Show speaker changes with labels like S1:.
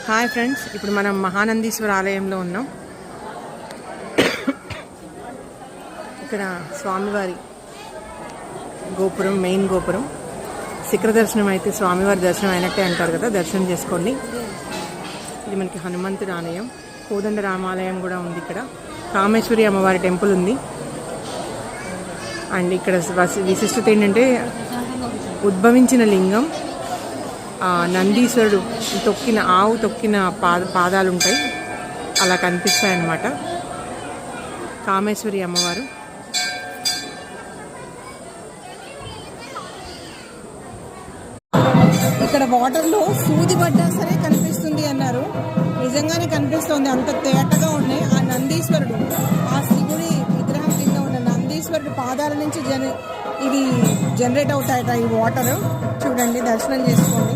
S1: Hi friends, ఇప్పుడు మనం మహానందీశ్వర ఆలయంలో ఉన్నాం. ఇక్కడ స్వామివారి గోపురం, మెయిన్ గోపురం. శిఖర దర్శనం అయితే స్వామివారి దర్శనం అయినట్టే అంటారు కదా, దర్శనం చేసుకోండి. ఇది మనకి హనుమంతుడి ఆలయం. కోదండ రామాలయం కూడా ఉంది. ఇక్కడ కామేశ్వరి అమ్మవారి టెంపుల్ ఉంది. అండ్ ఇక్కడ విశిష్టత ఏంటంటే ఉద్భవించిన లింగం నందీశ్వరుడు తొక్కిన ఆవు తొక్కిన పాదాలు ఉంటాయి, అలా కనిపిస్తాయి అన్నమాట. కామేశ్వరి అమ్మవారు.
S2: ఇక్కడ వాటర్లో సూది పడ్డా సరే కనిపిస్తుంది అన్నారు. నిజంగానే కనిపిస్తుంది, అంత తేటగా ఉన్నాయి. ఆ నందీశ్వరుడు, ఆ శివుడి విగ్రహం కింద ఉన్న నందీశ్వరుడు పాదాల నుంచి ఇది జనరేట్ అవుతాయట ఈ వాటర్. చూడండి, దర్శనం చేసుకోండి.